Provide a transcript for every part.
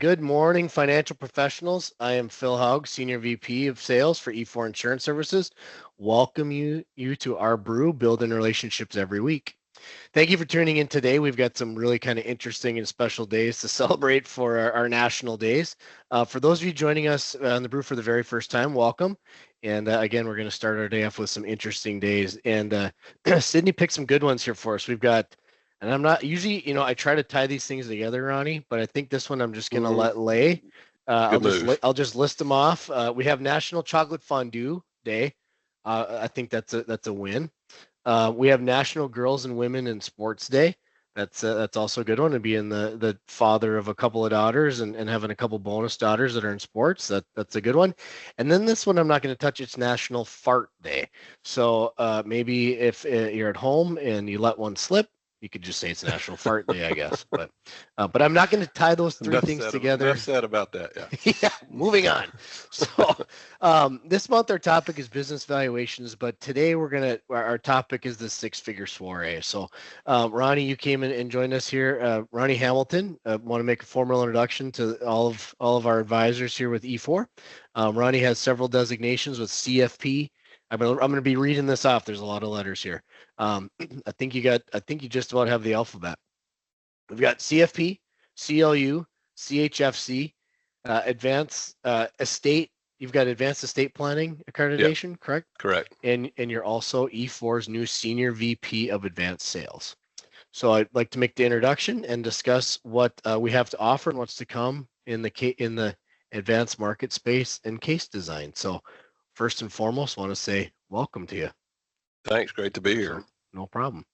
Good morning, financial professionals. I am Phil Haug, Senior VP of Sales for E4 Insurance Services. Welcome you to our brew, building relationships every week. Thank you for tuning in today. We've got some really kind of interesting and special days to celebrate for our national days. For those of you joining us on the brew for the very first time, welcome. And again, we're going to start our day off with some interesting days. And Sydney picked some good ones here for us. We've got, and I'm not usually, I try to tie these things together, Ronnie, but I think this one I'm just going to let lay. I'll just list them off. We have National Chocolate Fondue Day. I think that's a win. We have National Girls and Women in Sports Day. That's also a good one, to be in the father of a couple of daughters and having a couple bonus daughters that are in sports. That's a good one. And then this one I'm not going to touch. It's National Fart Day. So maybe if you're at home and you let one slip, you could just say it's National Fart Day, I guess. But I'm not going to tie those three things together. Enough said about that. Yeah. Yeah. Moving on. So this month our topic is business valuations, but today our topic is the six-figure soiree. So Ronnie, you came in and joined us here. Ronnie Hamilton. Want to make a formal introduction to all of our advisors here with E4. Ronnie has several designations with CFP. I'm going to be reading this off. There's a lot of letters here. I think you just about have the alphabet. We've got CFP, CLU, ChFC, advanced estate. You've got advanced estate planning accreditation, yep. Correct? Correct. And you're also E4's new senior VP of advanced sales. So I'd like to make the introduction and discuss what we have to offer and what's to come in the advanced market space and case design. So first and foremost, I want to say welcome to you. Thanks. Great to be here. No problem.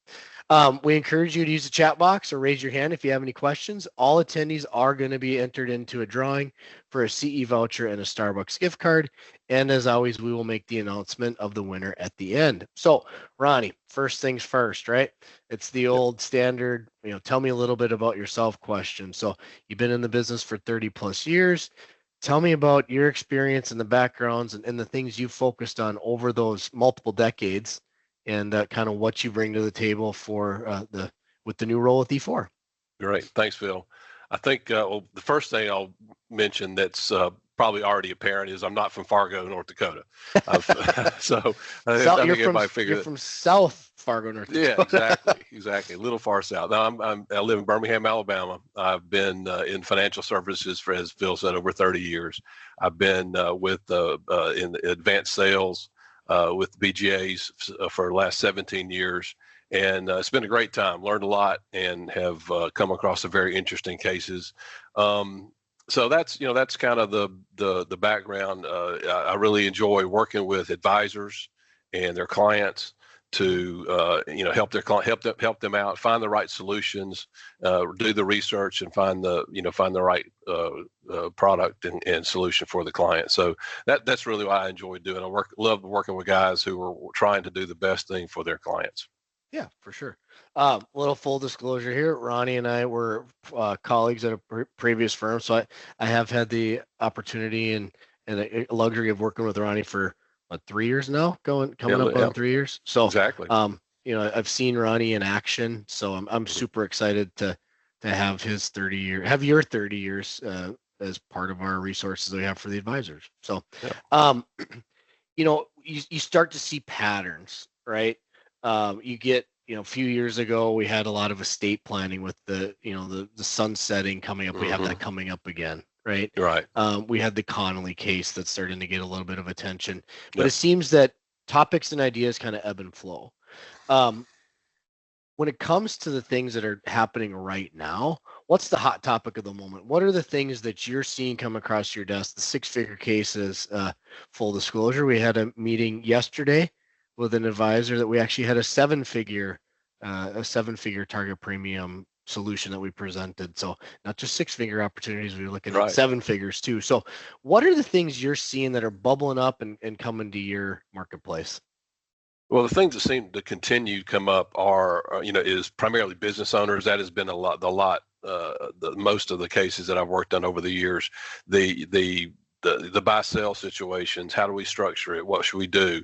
We encourage you to use the chat box or raise your hand if you have any questions. All attendees are going to be entered into a drawing for a CE voucher and a Starbucks gift card. And as always, we will make the announcement of the winner at the end. So, Ronnie, first things first, right? It's the old standard, tell me a little bit about yourself question. So you've been in the business for 30 plus years. Tell me about your experience and the backgrounds and the things you've focused on over those multiple decades, and kind of what you bring to the table for with the new role with E4. Great. Thanks, Phil. I think the first thing I'll mention that's probably already apparent is I'm not from Fargo, North Dakota. So you're from South Fargo, North Dakota. Yeah, exactly. A little far south. Now, I live in Birmingham, Alabama. I've been in financial services for, as Phil said, over 30 years. I've been in advanced sales with BGAs for the last 17 years. And it's been a great time, learned a lot, and have come across some very interesting cases. So that's kind of the background. I really enjoy working with advisors and their clients to help them out, find the right solutions, do the research, and find the right product and solution for the client. So that's really what I enjoy doing. Love working with guys who are trying to do the best thing for their clients. Yeah, for sure. Little full disclosure here. Ronnie and I were colleagues at a previous firm. So I have had the opportunity and a luxury of working with Ronnie for 3 years now, coming up on 3 years. So exactly. I've seen Ronnie in action. So I'm super excited to have your 30 years as part of our resources that we have for the advisors. So, you start to see patterns, right? You get, a few years ago, we had a lot of estate planning with the sunsetting coming up. We have that coming up again, right? Right. We had the Connolly case that's starting to get a little bit of attention, but It seems that topics and ideas kind of ebb and flow. When it comes to the things that are happening right now, what's the hot topic of the moment? What are the things that you're seeing come across your desk? The six-figure cases, full disclosure, we had a meeting yesterday with an advisor that we actually had a seven-figure target premium solution that we presented. So not just six-figure opportunities, we were looking at 7 figures too. So what are the things you're seeing that are bubbling up and coming to your marketplace? Well, the things that seem to continue to come up are, is primarily business owners. That has been the most of the cases that I've worked on over the years. The the buy sell situations. How do we structure it? What should we do?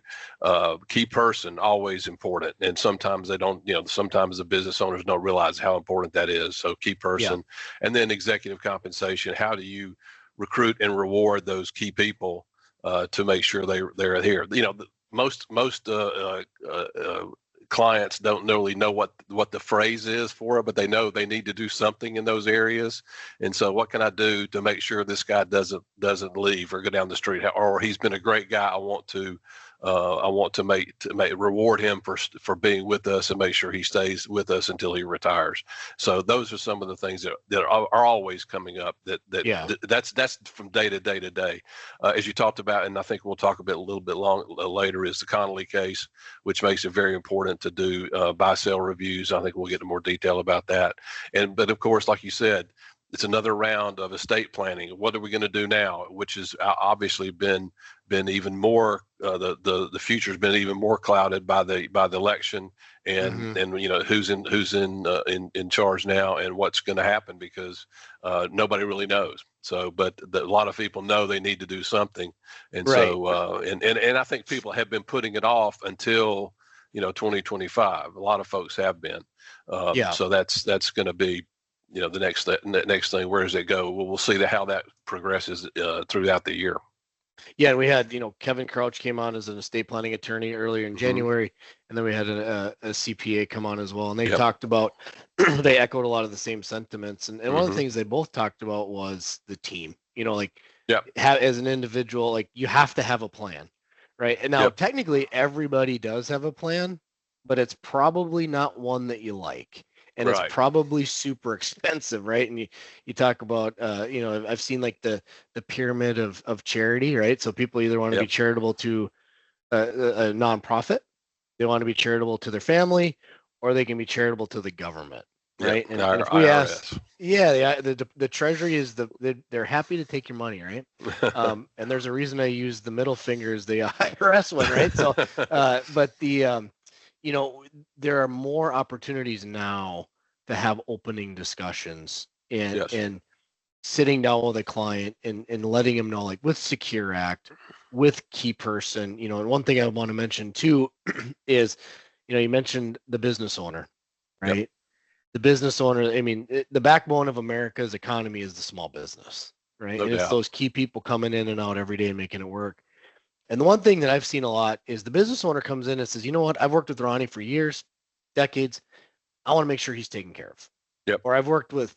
Key person, always important. And sometimes they don't, sometimes the business owners don't realize how important that is. So key Yeah. person, and then executive compensation. How do you recruit and reward those key people to make sure they're here? Most clients don't really know what the phrase is for it, but they know they need to do something in those areas. And so, what can I do to make sure this guy doesn't leave or go down the street, or he's been a great guy? I want to make reward him for being with us and make sure he stays with us until he retires. So those are some of the things that are always coming up. That's from day to day to day. As you talked about, and I think we'll talk a little bit later, is the Connolly case, which makes it very important to do buy sell reviews. I think we'll get into more detail about that. But of course, like you said, it's another round of estate planning. What are we going to do now? Which has obviously been even more. The future's been even more clouded by the election and who's in charge now and what's going to happen, because nobody really knows. So, but a lot of people know they need to do something, and right. So and I think people have been putting it off until 2025. A lot of folks have been. So that's going to be. The next thing, where does it go? We'll see how that progresses throughout the year. Yeah, and we had, Kevin Crouch came on as an estate planning attorney earlier in January, and then we had a CPA come on as well, and they talked about, they echoed a lot of the same sentiments, and one of the things they both talked about was the team. As an individual, you have to have a plan, right? And now technically everybody does have a plan, but it's probably not one that you like. And right. It's probably super expensive, right? And you talk about, I've seen the pyramid of charity, right? So people either want to be charitable to a nonprofit, they want to be charitable to their family, or they can be charitable to the government, right? And if we ask, the Treasury is they're happy to take your money, right? And there's a reason I use the middle finger as the IRS one, right? So, but the there are more opportunities now to have opening discussions and sitting down with a client and letting them know, with Secure Act, with key person, and one thing I want to mention too is, you mentioned the business owner, right? Yep. The business owner, the backbone of America's economy is the small business, right? No doubt. It's those key people coming in and out every day and making it work. And the one thing that I've seen a lot is the business owner comes in and says, you know what, I've worked with Ronnie for years, decades. I want to make sure he's taken care of. Yep. Or I've worked with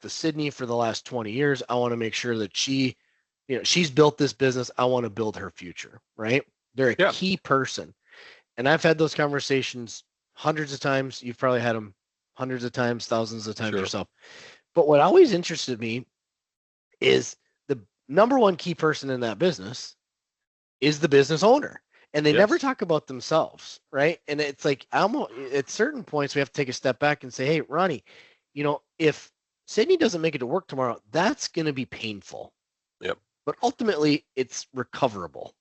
Sydney for the last 20 years. I want to make sure that she's built this business. I want to build her future, right? They're a key person. And I've had those conversations hundreds of times. You've probably had them hundreds of times, thousands of times yourself. But what always interested me is the number one key person in that business is the business owner, and they never talk about themselves, right? And it's at certain points we have to take a step back and say, hey, Ronnie, if Sydney doesn't make it to work tomorrow, that's going to be painful. Yep. But ultimately it's recoverable.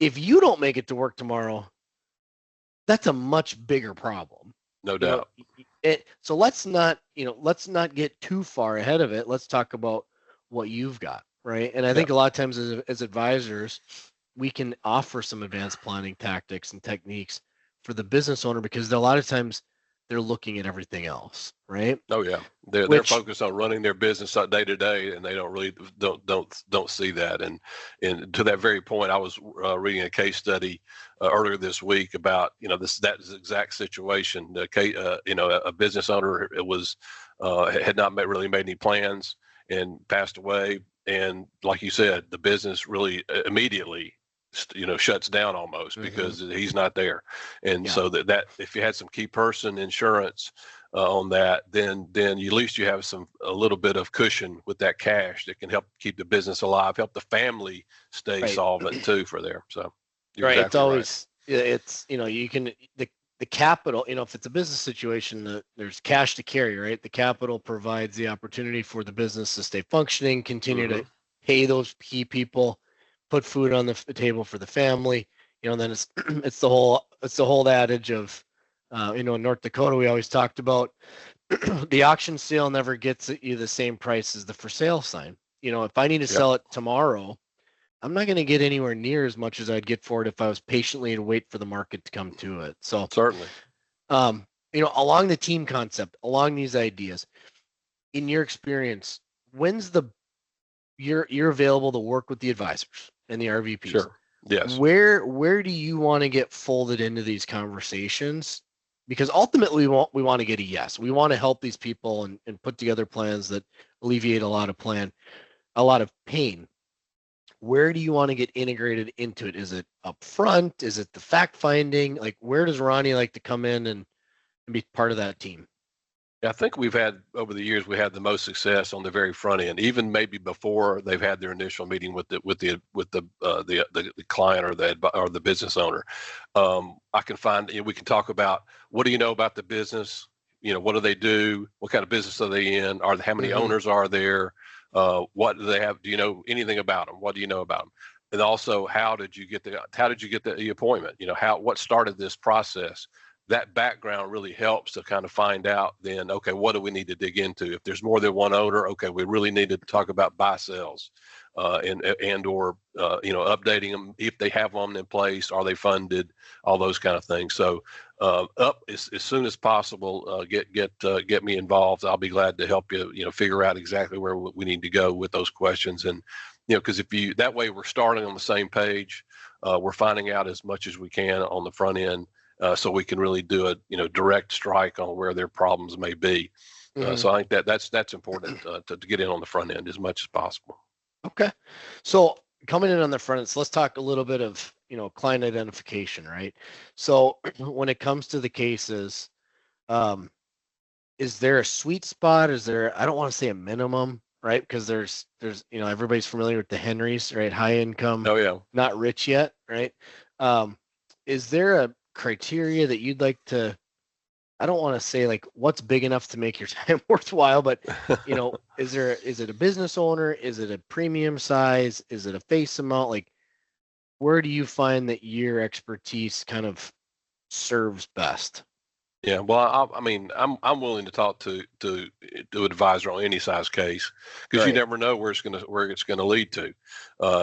If you don't make it to work tomorrow, that's a much bigger problem. No doubt. So let's not get too far ahead of it. Let's talk about what you've got. Right. And I think a lot of times as advisors, we can offer some advanced planning tactics and techniques for the business owner, because a lot of times they're looking at everything else. Right. Oh, yeah. They're focused on running their business day to day, and they don't really don't see that. And to that very point, I was reading a case study earlier this week about, that exact situation. A business owner had not really made any plans and passed away. And like you said, the business really immediately, shuts down almost because he's not there. And so that if you had some key person insurance on that, then at least you have a little bit of cushion with that cash that can help keep the business alive, help the family stay solvent too for there. So exactly it's always it's you can the capital, if it's a business situation, there's cash to carry, right? The capital provides the opportunity for the business to stay functioning, continue to pay those key people, put food on the table for the family, and then it's the whole adage of, in North Dakota, we always talked about the auction sale never gets you the same price as the for sale sign. If I need to Yep. sell it tomorrow, I'm not going to get anywhere near as much as I'd get for it if I was patiently to wait for the market to come to it. So, Certainly. along the team concept, along these ideas, in your experience, when's you're available to work with the advisors and the RVPs? Sure. Yes. Where do you want to get folded into these conversations? Because ultimately we want to get a yes. We want to help these people and put together plans that alleviate a lot of pain. Where do you want to get integrated into it? Is it up front? Is it the fact finding? Like, where does Ronnie like to come in and be part of that team? Yeah, I think we've had over the years we had the most success on the very front end, even maybe before they've had their initial meeting with the client or the business owner. I can find we can talk about what do you know about the business? What do they do? What kind of business are they in? How many owners are there? What do they have? Do you know anything about them? What do you know about them? And also, how did you get the appointment? What started this process? That background really helps to kind of find out then, okay, what do we need to dig into? If there's more than one owner, okay, we really need to talk about buy sells or updating them if they have them in place, are they funded, all those kind of things. So up as soon as possible, get me involved. I'll be glad to help you, figure out exactly where we need to go with those questions. And, because that way we're starting on the same page, we're finding out as much as we can on the front end. So we can really do a direct strike on where their problems may be. So I think that's important to get in on the front end as much as possible. Okay. So coming in on the front end, so let's talk a little bit of client identification, right? So when it comes to the cases, is there a sweet spot? Is there, I don't want to say a minimum, right? Because there's everybody's familiar with the Henrys, right? High income, Oh yeah, not rich yet, right? Is there a criteria that you'd like to, I don't want to say like what's big enough to make your time worthwhile, but is it a business owner? Is it a premium size? Is it a face amount? Like, where do you find that your expertise kind of serves best? Yeah, well, I'm willing to talk to advisor on any size case because you Right. never know where it's gonna lead to.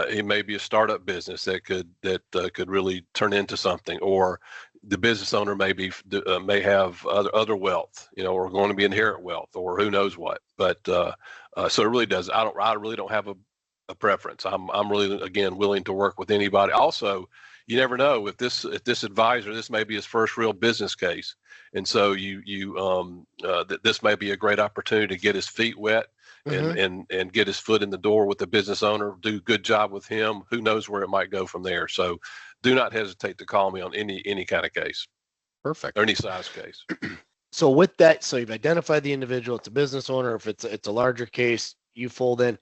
It may be a startup business that could really turn into something, or the business owner may have other wealth, or going to be inherent wealth, or who knows what. But so it really does. I really don't have a preference. I'm really again willing to work with anybody. Also, you never know if this advisor, this may be his first real business case. And so this may be a great opportunity to get his feet wet and get his foot in the door with the business owner, do a good job with him. Who knows where it might go from there. So do not hesitate to call me on any kind of case. Perfect. Or any size case. So with that, so you've identified the individual, it's a business owner. If it's a larger case, you fold in.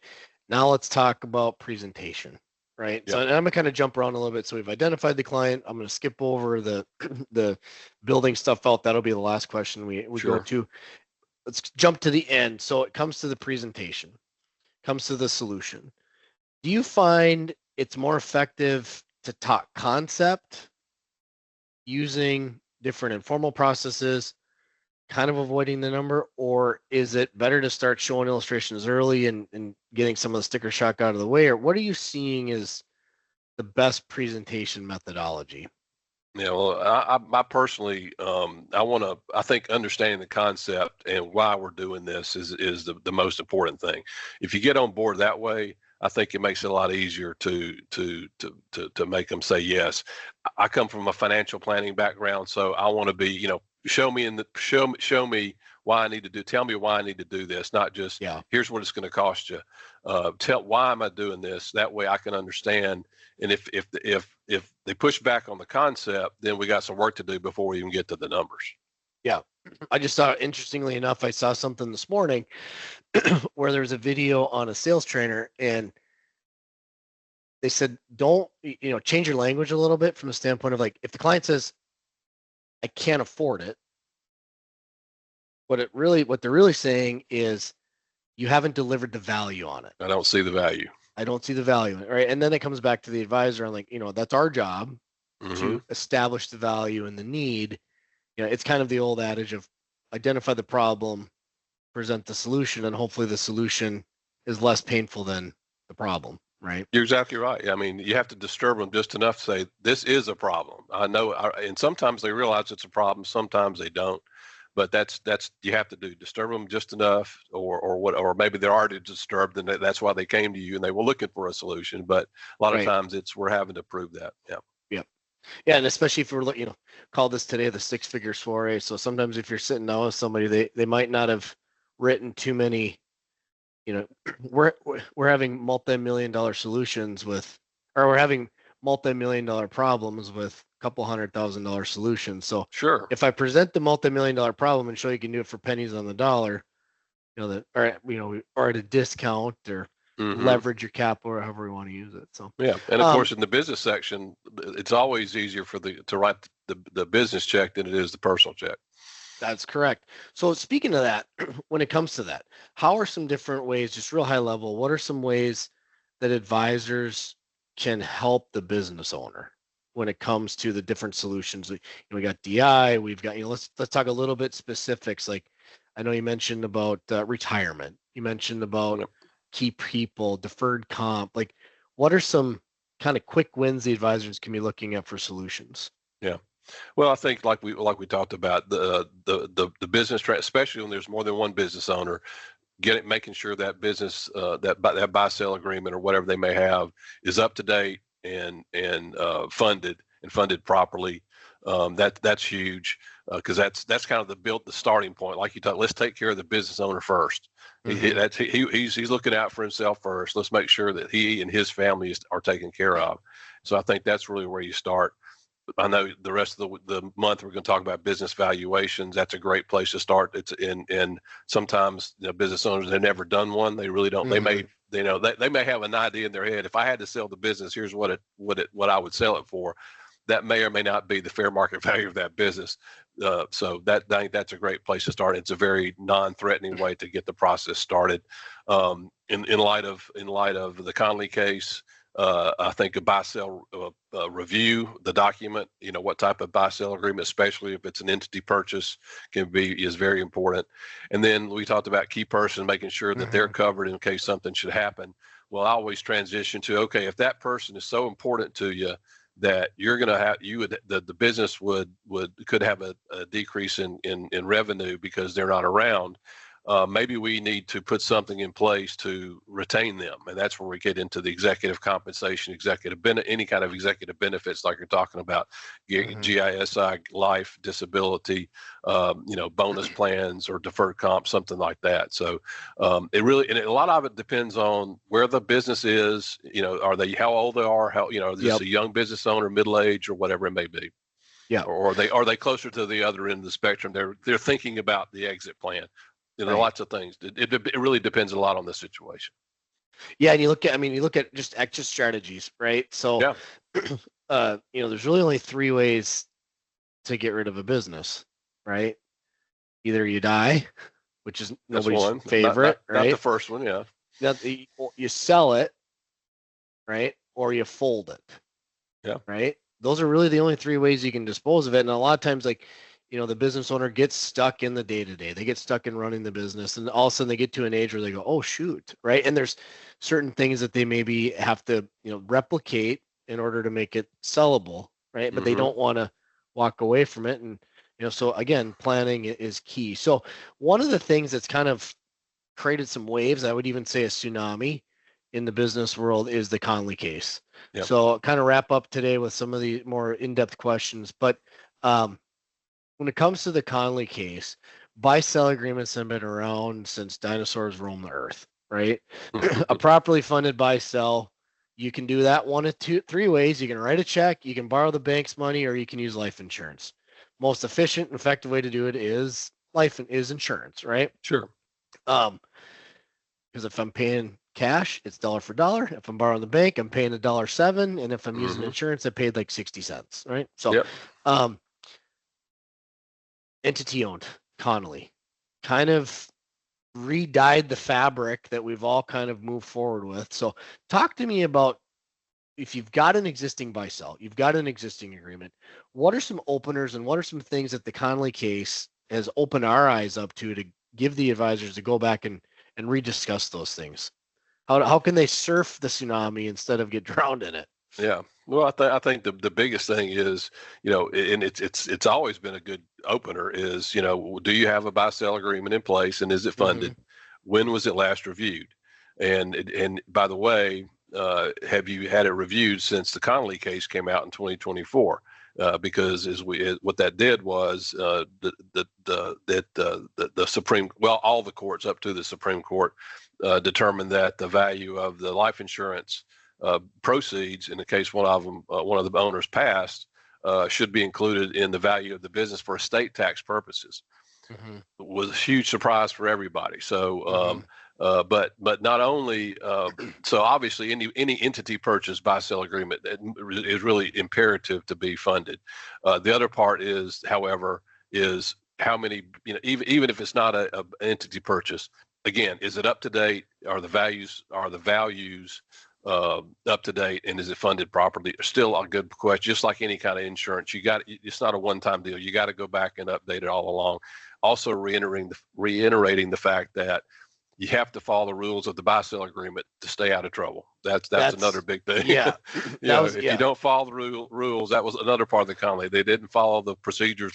Now let's talk about presentation, right? Yep. So I'm gonna kind of jump around a little bit. So we've identified the client. I'm gonna skip over the the building stuff out. That'll be the last question we Sure. go to. Let's jump to the end. So it comes to the presentation, comes to the solution. Do you find it's more effective to talk concept using different informal processes, kind of avoiding the number, or is it better to start showing illustrations early and getting some of the sticker shock out of the way? Or what are you seeing as the best presentation methodology? Yeah, well, I personally, I think understanding the concept and why we're doing this is the most important thing. If you get on board that way, I think it makes it a lot easier to make them say yes. I come from a financial planning background, so I want to be, show me why I need to tell me why I need to do this, not just here's what it's going to cost you. Tell why am I doing this? That way I can understand. And if they push back on the concept, then we got some work to do before we even get to the numbers. Yeah. I just saw, interestingly enough, I saw something this morning where there was a video on a sales trainer, and they said, don't, change your language a little bit from the standpoint of like, if the client says, I can't afford it, what they're really saying is you haven't delivered the value on it. I don't see the value. I don't see the value in it, right? And then it comes back to the advisor and like, that's our job to establish the value and the need. It's kind of the old adage of identify the problem, present the solution, and hopefully the solution is less painful than the problem, right? You're exactly right. I mean, you have to disturb them just enough to say this is a problem. I know, and sometimes they realize it's a problem, sometimes they don't. But that's you have to disturb them just enough, or maybe they're already disturbed, and that's why they came to you and they were looking for a solution. But a lot of Right. times we're having to prove that. Yeah. Yeah. Yeah, and especially if we're call this today the six-figure soiree. So sometimes if you're sitting down with somebody, they might not have written too many. We're having multi-million-dollar solutions with, or we're having multi-million-dollar problems with a couple $100,000 solutions. So Sure. if I present the multi-million-dollar problem and show you can do it for pennies on the dollar, or at a discount, or Hmm. leverage your capital, or however you want to use it. So Yeah, and of um, course, in the business section, it's always easier to write the business check than it is the personal check. that's correct. So speaking of that, when it comes to that, how are some different ways, just real high level, what are some ways that advisors can help the business owner when it comes to the different solutions? We got DI, we've got, let's talk a little bit specifics. Like I know you mentioned about retirement. You mentioned about Yep. key people, deferred comp. Like what are some kind of quick wins the advisors can be looking at for solutions? Yeah. Well, I think like we talked about the business, especially when there's more than one business owner, making sure that business that buy sell agreement or whatever they may have is up to date and funded properly. That's huge because that's kind of the starting point. Like you talked, let's take care of the business owner first. Mm-hmm. He's looking out for himself first. Let's make sure that he and his family are taken care of. So I think that's really where you start. I know the rest of the month we're going to talk about business valuations. That's a great place to start. It's in sometimes business owners they've never done one. They really don't. They Mm-hmm. may they may have an idea in their head. If I had to sell the business, here's what I would sell it for. That may or may not be the fair market value of that business. So I think that's a great place to start. It's a very non-threatening way to get the process started. In light of the Conley case. I think a buy sell review the document. What type of buy sell agreement, especially if it's an entity purchase, is very important. And then we talked about key person, making sure that they're Mm-hmm. covered in case something should happen. Well, I always transition to okay, if that person is so important to you that you're going to have the business could have a decrease in revenue because they're not around. Maybe we need to put something in place to retain them, and that's where we get into the executive compensation, any kind of executive benefits, like you're talking about, Mm-hmm. GISI, life, disability, bonus plans or deferred comp, something like that. So it really, and a lot of it depends on where the business is. How old they are, is this Yep. a young business owner, middle age, or whatever it may be, Yep. or are they closer to the other end of the spectrum? They're thinking about the exit plan. There are Right. lots of things. It really depends a lot on the situation. Yeah, and you look at just exit strategies, right? So, Yeah, there's really only three ways to get rid of a business, right? Either you die, which is that's nobody's one. Not favorite, not not the right? first one. Yeah, You sell it, right? Or you fold it, yeah. right? Those are really the only three ways you can dispose of it. And a lot of times, like, the business owner gets stuck in the day to day. They get stuck in running the business, and all of a sudden they get to an age where they go, "Oh shoot!" Right? And there's certain things that they maybe have to, replicate in order to make it sellable, right? But they Mm-hmm. don't want to walk away from it, and so again, planning is key. So one of the things that's kind of created some waves, I would even say a tsunami in the business world, is the Conley case. Yep. So I'll kind of wrap up today with some of the more in-depth questions. But when it comes to the Conley case, buy-sell agreements have been around since dinosaurs roamed the earth, right? A properly funded buy-sell, you can do that one of three ways. You can write a check, you can borrow the bank's money, or you can use life insurance. Most efficient and effective way to do it is insurance, right? Sure. Um, because if I'm paying cash, it's dollar for dollar. If I'm borrowing the bank, I'm paying $1.07, and if I'm using Mm-hmm. insurance, I paid like 60 cents, right? So, Yep. um, entity owned Connolly kind of re-dyed the fabric that we've all kind of moved forward with. So, talk to me about, if you've got an existing buy sell, you've got an existing agreement, what are some openers and what are some things that the Connolly case has opened our eyes up to give the advisors to go back and rediscuss those things? How can they surf the tsunami instead of get drowned in it? Yeah. Well, I think the biggest thing is, and it's always been a good opener is, do you have a buy-sell agreement in place and is it funded? When was it last reviewed? And by the way, have you had it reviewed since the Connolly case came out in 2024? Because what that did was the Supreme, well, all the courts up to the Supreme Court determined that the value of the life insurance proceeds, in the case one of the owners passed, should be included in the value of the business for estate tax purposes. It was a huge surprise for everybody. So, but not only so obviously any entity purchase buy sell agreement is really imperative to be funded. The other part is, however, is how many, even if it's not a entity purchase, again, is it up to date? Are the values up to date, and is it funded properly? Still a good question. Just like any kind of insurance, it's not a one-time deal. You got to go back and update it all along. Also reiterating the fact that you have to follow the rules of the buy-sell agreement to stay out of trouble. That's another big thing. Yeah. If you don't follow the rules, that was another part of the Connolly. They didn't follow the procedures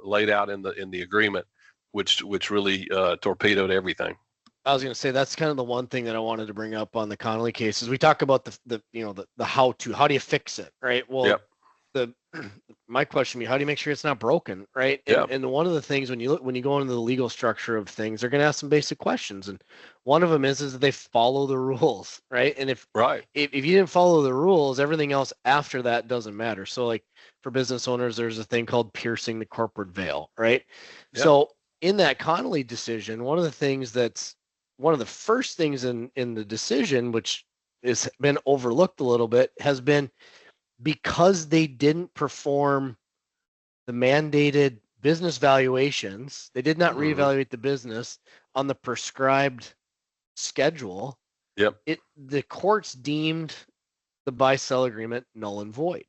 laid out in the agreement, which really torpedoed everything. I was going to say that's kind of the one thing that I wanted to bring up on the Connolly case is we talk about the how do you fix it, right? Well, my question be, how do you make sure it's not broken, right? And one of the things when you go into the legal structure of things, they're going to ask some basic questions, and one of them is that they follow the rules, right? And if you didn't follow the rules, everything else after that doesn't matter. So like for business owners, there's a thing called piercing the corporate veil, right? So in that Connolly decision, one of the first things in the decision, which has been overlooked a little bit, has been because they didn't perform the mandated business valuations, they did not reevaluate the business on the prescribed schedule. The courts deemed the buy-sell agreement null and void.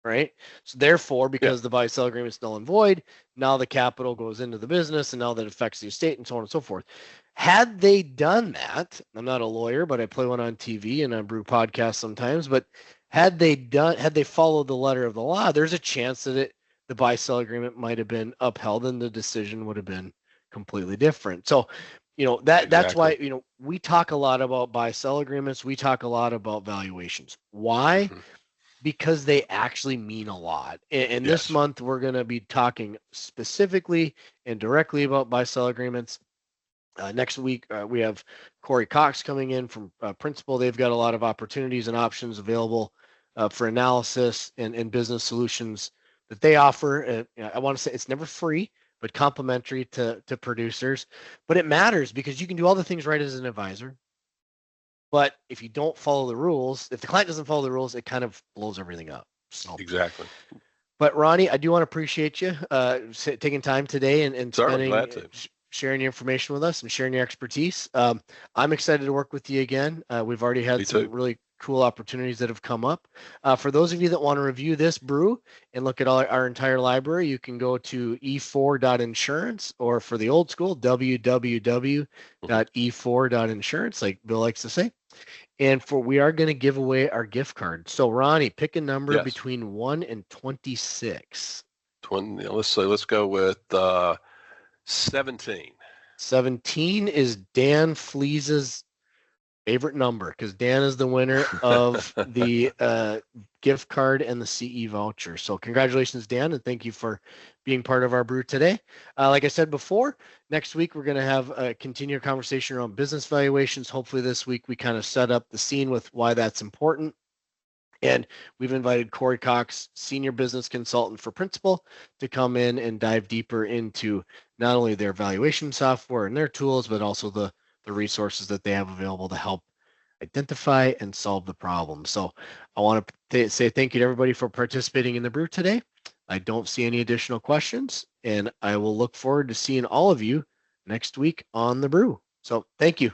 Right. So therefore, because the buy-sell agreement is null and void, now the capital goes into the business and now that affects the estate and so on and so forth. Had they done that, I'm not a lawyer, but I play one on TV and I brew podcasts sometimes, but had they followed the letter of the law, there's a chance that the buy-sell agreement might have been upheld and the decision would have been completely different. So, that's why, we talk a lot about buy-sell agreements. We talk a lot about valuations. Why? Because they actually mean a lot. And this month, we're going to be talking specifically and directly about buy-sell agreements. Next week, we have Corey Cox coming in from Principal. They've got a lot of opportunities and options available for analysis and business solutions that they offer. I want to say it's never free, but complimentary to producers. But it matters because you can do all the things right as an advisor. But if you don't follow the rules, if the client doesn't follow the rules, it kind of blows everything up. So. Exactly. But Ronnie, I do want to appreciate you taking time today and sharing your information with us and sharing your expertise. I'm excited to work with you again. We've already had some really cool opportunities that have come up. For those of you that want to review this brew and look at our entire library, you can go to e4.insurance, or for the old school, www.e4.insurance, like Bill likes to say. And we are going to give away our gift card. So Ronnie, pick a number between 1 and 26. 20. Let's go with 17. 17 is Dan Fleese's favorite number because Dan is the winner of the gift card and the CE voucher. So congratulations, Dan, and thank you for being part of our brew today. Like I said before, next week we're going to have a continued conversation around business valuations. Hopefully this week we kind of set up the scene with why that's important. And we've invited Corey Cox, senior business consultant for Principal, to come in and dive deeper into not only their valuation software and their tools, but also the resources that they have available to help identify and solve the problem. So I want to say thank you to everybody for participating in the brew today. I don't see any additional questions, and I will look forward to seeing all of you next week on the brew. So thank you.